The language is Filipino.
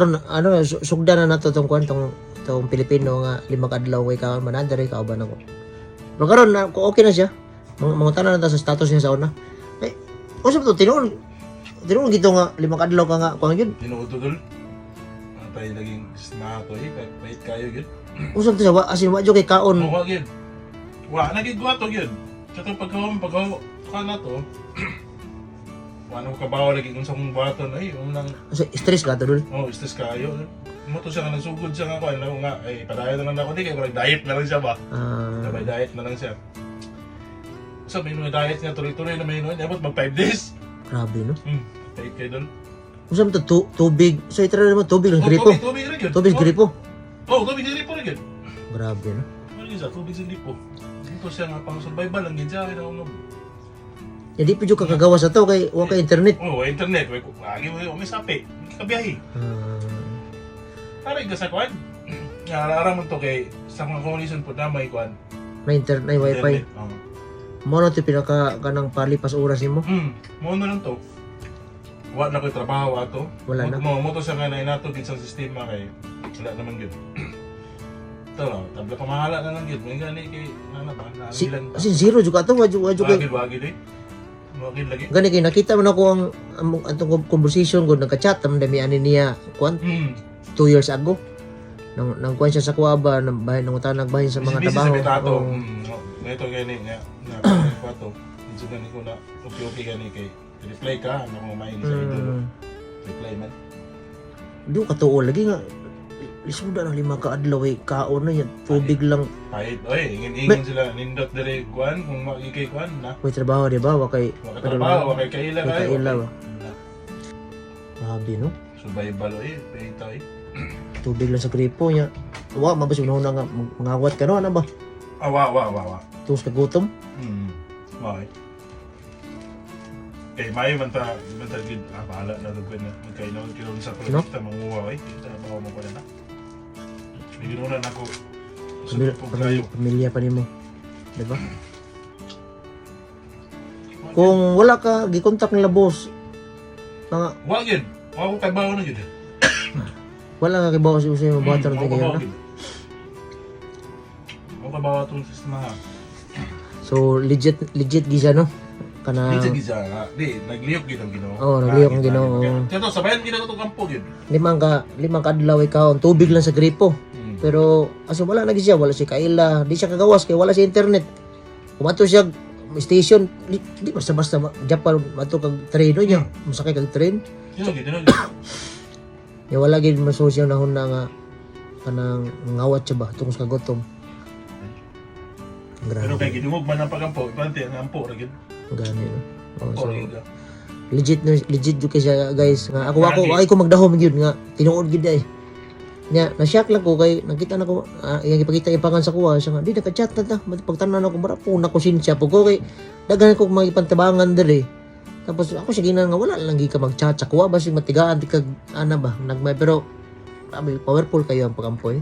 Ano, sugda na nato tong kwentong tong Pilipino nga 5 kadlaw kay ka manadari kauban ako. Pero karon na okay na siya. Mga tanan na ta sa status niya sa una. Eh, usap to tinuon gito nga 5 kadlaw ka nga kuan gyud. Tinuod-tudol. Patay laging snato pait kayo gyud. Usap to siya asin wa jud kay kaon. Wa gyud. Wa nagigwato gyud. Sa pagkaw kana to. Wano ka bawa lagi kung sa mong baton ay unang Stress ka to dul. stress kayo. Mo to siya nga nagsugod siya nga ko nga ay padayon na lang ako di kay parang diet na lang siya ba. Sabay diet na lang siya. So may mga diet niya tuloy-tuloy na may noon, dapat mag 5 days. Grabe no. Diet kayo doon. Usap to tubig. So itara naman tubig ng gripo. Tubig rin yun. Tubig gripo. Tubig sa gripo rin yun. Grabe no. Ano yun siya, tubig sa gripo. Ito siya nga pang survival lang yun siya. Hindi pa jud kakagawa sa to kay wa kay internet. Internet. May sapi. Kabiyahe. Para ka sa kwan. Araman to kay sa mga condition po na may kwan. May internet, may wifi. Mo na to pinaka kanang palipas oras nimo. Mo na lang to. Wa na ko'y trabaho ato. Wala na. Mo to sa nga na inato gid sa sistema kay wala naman gyud. Ito, tabla pamahala na lang gyud. May gani kay nana ba? Asin zero jud ka to, wa jud kay. Wagid eh. Wagid lagi. Gani kay nakita mo na ko ang atong conversation gud nagka-chat tam dami ani niya kwan 2 years ago. Nang kwan siya sa Kuaba, nang bahay nang utanag bahin sa mga trabaho. Ito gani nga kwato. Inso gani ko na okay gani kay reply ka ano mo may sa idolo. Reply man. Di ko katuo lagi nga lisuda ng 5 ka adlaw ay kaon na yan tubig lang. Kahit ingin sila nindot dire kwan kung makikay kwan na. May trabaho di ba wa kay Trabaho kay kaila kayo. kaila ba. Grabe no. Survival peita Tubig lang sa gripo niya. Wa mabas mo na nga mangawat ka no ano ba? Wa. Tus ka gutom. Okay. Kay may man ta gid bahala na gud na kay naman kilo sa proyekto manguha kita ba mo ko na. Bigyan na ako. Pamilya pa nimo. Di ba? Kung wala ka gikontak nila boss mga wa gid. Wa ko kay bawo na gid. Wala ka kay boss usay mo buhaton na kayo na. Mo ka bawo tong sistema ha. So legit gisa no. Kana Gisa di nagliyok gid ang Ginoo. nagliyok ang Ginoo. Kaya sabayan gid ako kampo gid. 5 ka adlaw ikaw tubig lang sa gripo. Pero aso wala na gid siya, wala si kaila, di siya kagawas kay wala si internet. Kumato siya station, di basta-basta Japan mato kag train niya, masakay kag train. Ya wala gid masosyo na hunna nga kanang ngawat siya ba tungod sa gutom. Pero kay gidungog man ang pagampo, ibante ang ampo ra gid. Gani no. So, legit jud kay siya guys nga ako ay ko magdahom gyud nga tinuod gid ay. Nya na-shock lang ko kay nakita na ko iyang ipakita ipangan sa kuha siya nga di naka-chat na ta pagtanan ako mara po na ko sinsya po ko kay daghan ko magipantabangan diri. Tapos ako sige na nga wala lang gi ka mag-chat sa kuha basig matigaan di kag ana ba nagmay pero powerful kayo ang pagampoy.